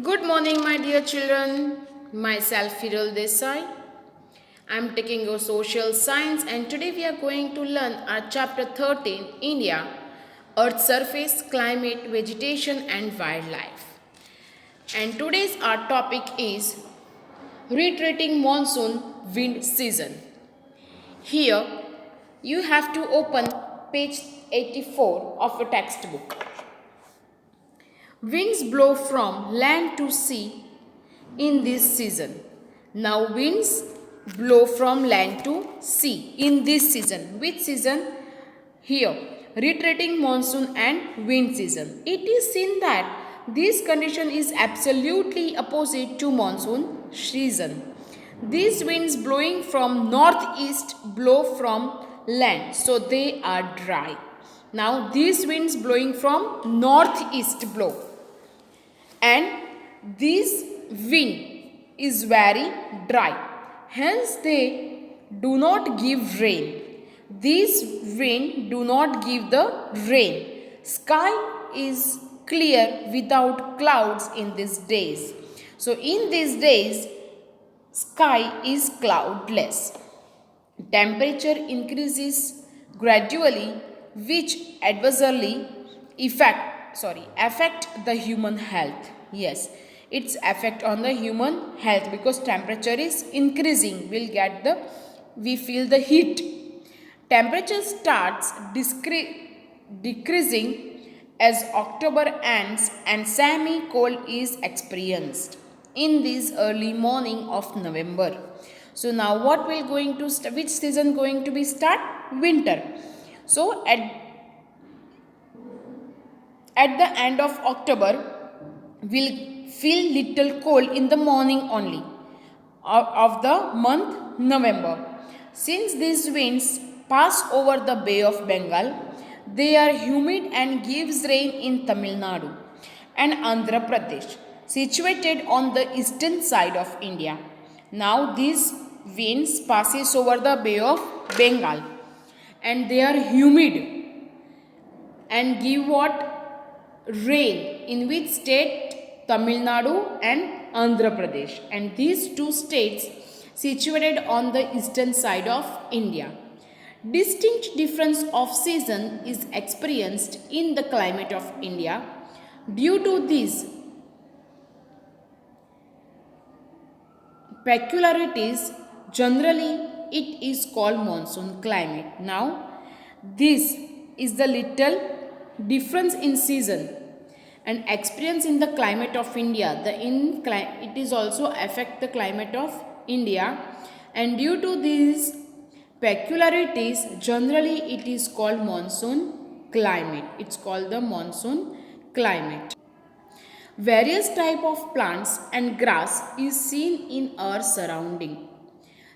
Good morning, my dear children. Myself, Firul Desai. I am taking your social science, and today we are going to learn our chapter 13 India, Earth surface, climate, vegetation, and wildlife. And today's our topic is retreating monsoon wind season. Here, you have to open page 84 of a textbook. Winds blow from land to sea in this season. Now winds blow from land to sea in this season. Which season? Here, retreating monsoon and wind season. It is seen that this condition is absolutely opposite to monsoon season. These winds blowing from northeast blow from land, so they are dry. Now these winds blowing from northeast blow, and this wind is very dry, hence they do not give rain. These wind do not give the rain. Sky is clear without clouds in these days. So in these days sky is cloudless. Temperature increases gradually, which adversely affect the human health. Yes, its effect on the human health, because temperature is increasing, we feel the heat. Temperature starts decreasing as October ends and semi-cold is experienced in this early morning of November. So now what will going to which season going to be start? Winter. So at the end of October we'll feel little cold in the morning only of the month November. Since these winds pass over the Bay of Bengal, they are humid and gives rain in Tamil Nadu and Andhra Pradesh, situated on the eastern side of India. Now these winds passes over the Bay of Bengal and they are humid and give what? Rain. In which state? Tamil Nadu and Andhra Pradesh. And these two states situated on the eastern side of India. Distinct difference of season is experienced in the climate of India. Due to these peculiarities, generally it is called monsoon climate. Now, this is the little difference in season and experience in the climate of India. It is also affect the climate of India, and due to these peculiarities, generally it is called monsoon climate. It's called the monsoon climate. Various type of plants and grass is seen in our surrounding.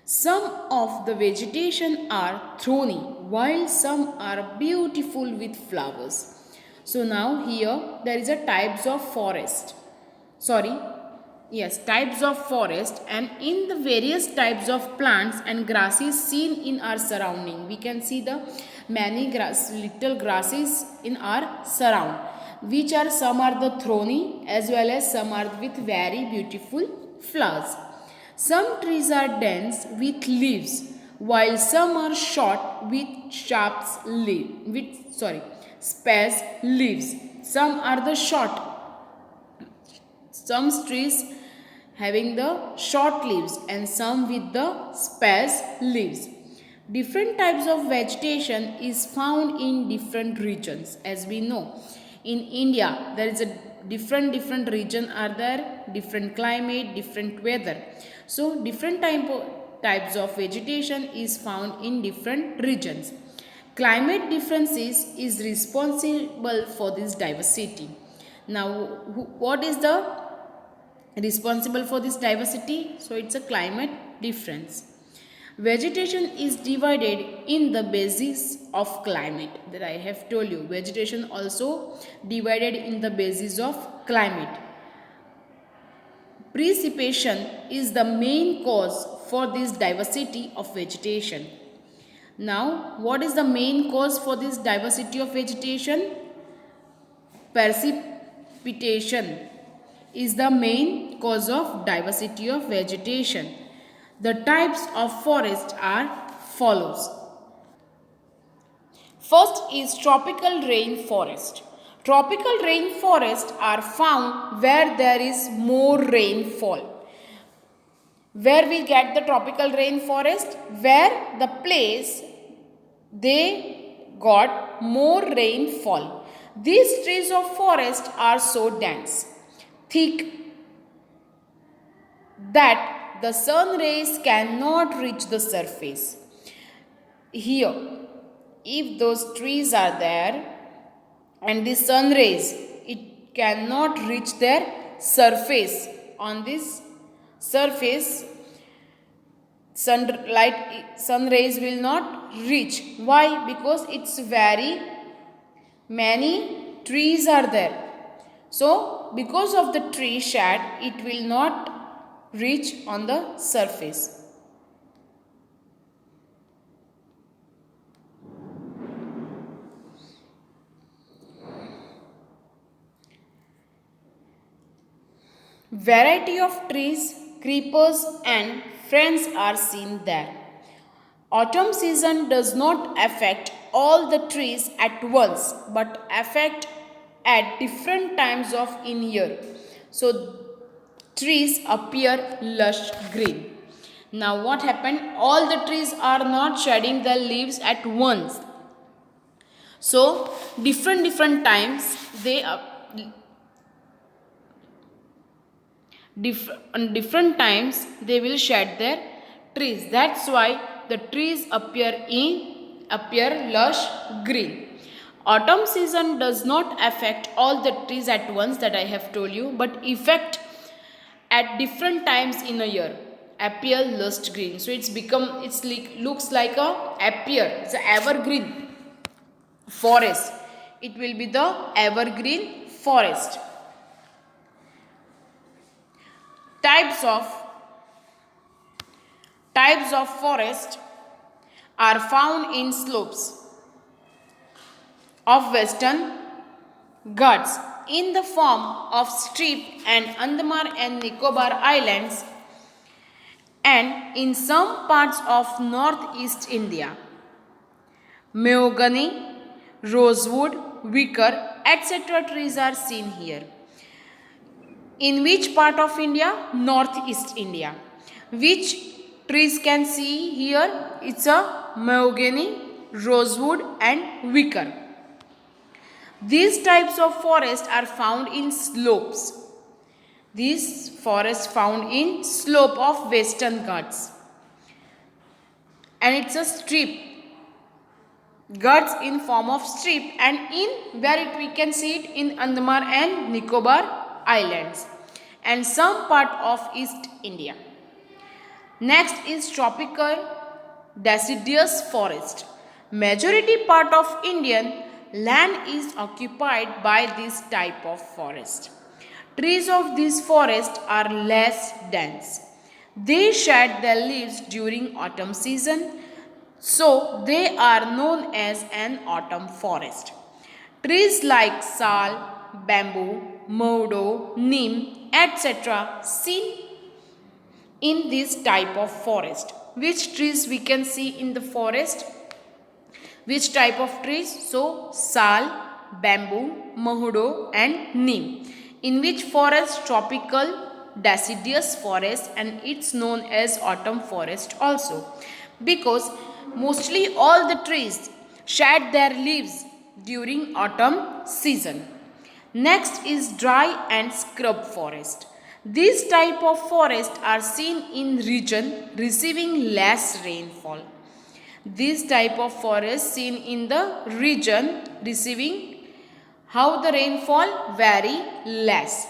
Some of the vegetation are thorny while some are beautiful with flowers. So now here there is a types of forest. Sorry. Yes, types of forest, and in the various types of plants and grasses seen in our surrounding. We can see the many little grasses in our surround, which are some are the thorny as well as some are with very beautiful flowers. Some trees are dense with leaves, while some are short with sparse leaves. Some are the short. Some trees having the short leaves and some with the sparse leaves. Different types of vegetation is found in different regions. As we know, in India there is a different region are there, different climate, different weather. So different types of vegetation is found in different regions. Climate differences is responsible for this diversity. Now what is the responsible for this diversity? So it's a climate difference. Vegetation is divided in the basis of climate, that I have told you. Vegetation also divided in the basis of climate. Precipitation is the main cause for this diversity of vegetation. Now, what is the main cause for this diversity of vegetation? Precipitation is the main cause of diversity of vegetation. The types of forest are follows. First is tropical rainforest. Tropical rainforests are found where there is more rainfall. Where we get the tropical rainforest? Where the place they got more rainfall. These trees of forest are so dense, thick that the sun rays cannot reach the surface. Here, if those trees are there and the sun rays, it cannot reach their surface. On this surface, sun rays will not reach. Why? Because it's very many trees are there. So because of the tree shade, it will not reach on the surface. Variety of trees, creepers and ferns are seen there. Autumn season does not affect all the trees at once but affect at different times of in year. So trees appear lush green. Now what happened? All the trees are not shedding their leaves at once. So different times they on different times they will shed their trees. That's why the trees appear lush green. Autumn season does not affect all the trees at once, that I have told you, but effect at different times in a year appear lush green. So looks like it's a evergreen forest. It will be the evergreen forest. Types of forest are found in slopes of Western Ghats in the form of strip and Andaman and Nicobar Islands and in some parts of northeast India. Mahogany, rosewood, wicker, etc. trees are seen here. In which part of India? Northeast India. Which trees can see here? It's a mahogany, rosewood and wicker. These types of forest are found in slopes. These forests found in slope of Western Ghats. And it's a strip. Ghats in form of strip and in where we can see it in Andaman and Nicobar Islands and some part of East India. Next is tropical deciduous forest. Majority part of Indian land is occupied by this type of forest. Trees of this forest are less dense. They shed their leaves during autumn season, so they are known as an autumn forest. Trees like sal, bamboo, modo, neem, etc. seen in this type of forest. Which trees we can see in the forest? Which type of trees? So, sal, bamboo, mahudo and neem. In which forest? Tropical deciduous forest, and it's known as autumn forest also. Because mostly all the trees shed their leaves during autumn season. Next is dry and scrub forest. These type of forest are seen in region receiving less rainfall. This type of forest seen in the region receiving how the rainfall very less.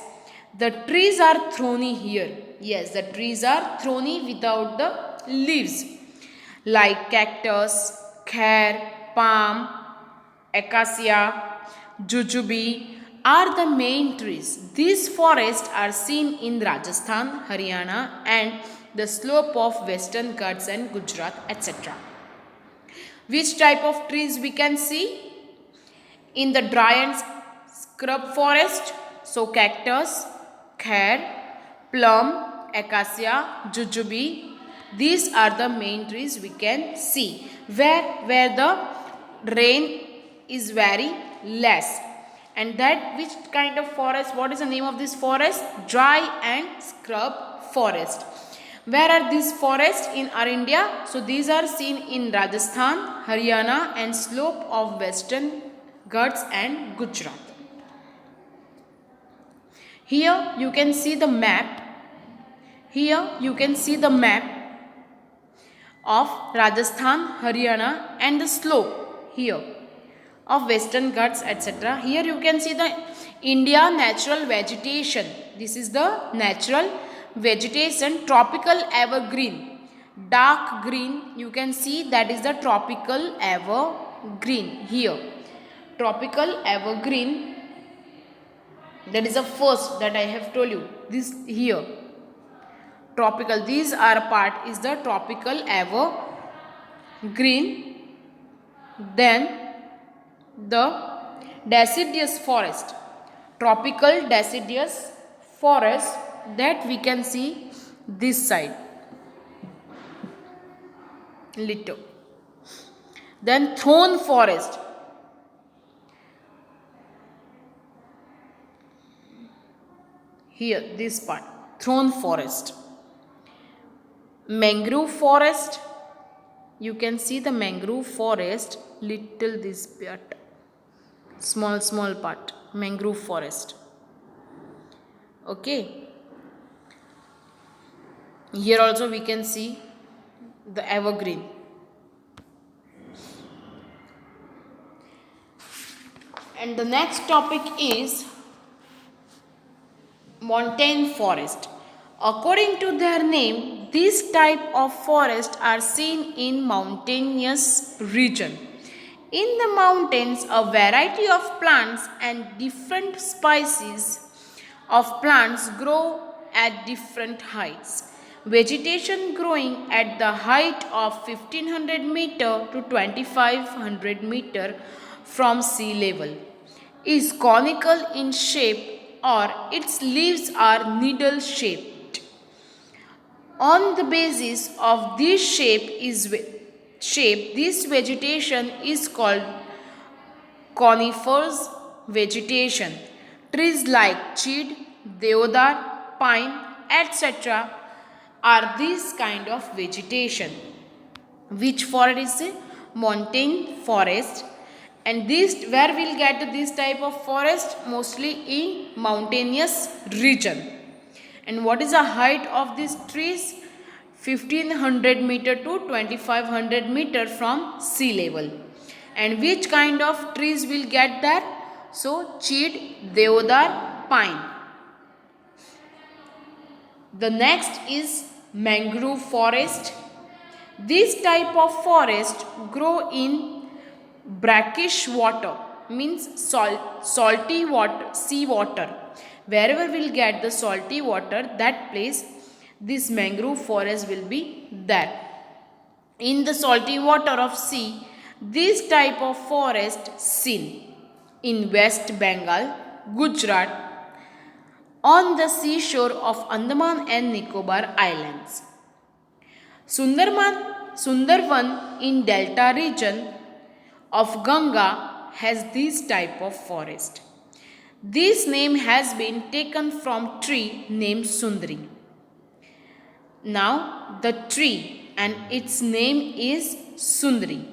The trees are thorny here. Yes, the trees are thorny without the leaves like cactus, khair, palm, acacia, jujube are the main trees. These forests are seen in Rajasthan, Haryana and the slope of Western Ghats and Gujarat, etc. Which type of trees we can see? In the dry and scrub forest, so cactus, khair, plum, acacia, jujube. These are the main trees we can see where the rain is very less. And that which kind of forest, what is the name of this forest? Dry and scrub forest. Where are these forests in our India? So these are seen in Rajasthan, Haryana and slope of Western Ghats and Gujarat. Here you can see the map. Here you can see the map of Rajasthan, Haryana and the slope here of Western Ghats etc. Here you can see the India natural vegetation. This is the natural vegetation, tropical evergreen. Dark green you can see, that is the tropical evergreen here. Tropical evergreen, that is the first that I have told you. This here. Tropical, these are part is the tropical evergreen. Then the deciduous forest, tropical deciduous forest, that we can see this side little. Then thorn forest, here this part, thorn forest. Mangrove forest, you can see the mangrove forest little this part, small part, mangrove forest. Okay, here also we can see the evergreen. And the next topic is montane forest. According to their name, this type of forest are seen in mountainous region. In the mountains, a variety of plants and different species of plants grow at different heights. Vegetation growing at the height of 1500 meter to 2500 meter from sea level is conical in shape, or its leaves are needle shaped. On the basis of this this vegetation is called coniferous vegetation. Trees like chid, deodar, pine, etc. are this kind of vegetation. Which forest is a montane forest? And this, where we'll get this type of forest? Mostly in mountainous region. And what is the height of these trees? 1500 meter to 2500 meter from sea level. And which kind of trees will get there? So chid, deodar, pine. The next is mangrove forest. This type of forest grow in brackish water, means salty water, sea water. Wherever we'll get the salty water, that place this mangrove forest will be there. In the salty water of sea, this type of forest seen in West Bengal, Gujarat, on the seashore of Andaman and Nicobar Islands. Sundarban in delta region of Ganga has this type of forest. This name has been taken from tree named Sundari. Now the tree and its name is Sundari.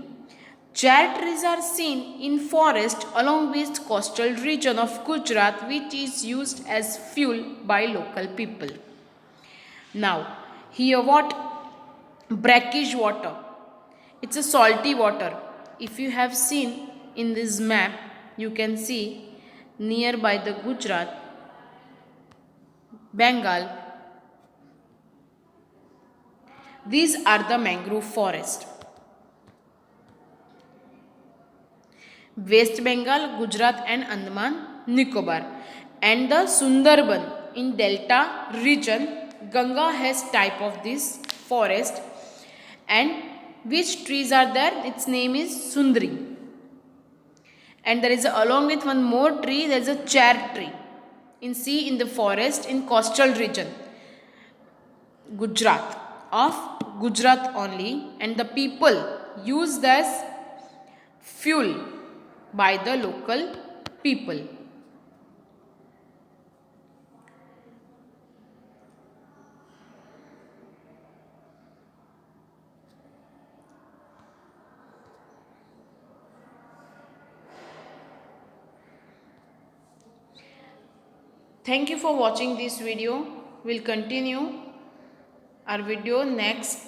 Cherry trees are seen in forest along with coastal region of Gujarat, which is used as fuel by local people. Now here what? Brackish water. It's a salty water. If you have seen in this map, you can see nearby the Gujarat, Bengal, these are the mangrove forest. West Bengal, Gujarat and Andaman, Nicobar. And the Sundarban in delta region, Ganga has type of this forest. And which trees are there? Its name is Sundari. And there is along with one more tree, there is a cherry tree. in sea, in the forest, in coastal region, Gujarat, of Gujarat only, and the people used as fuel by the local people. Thank you for watching this video. We'll continue our video next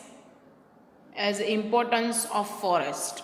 as importance of forest.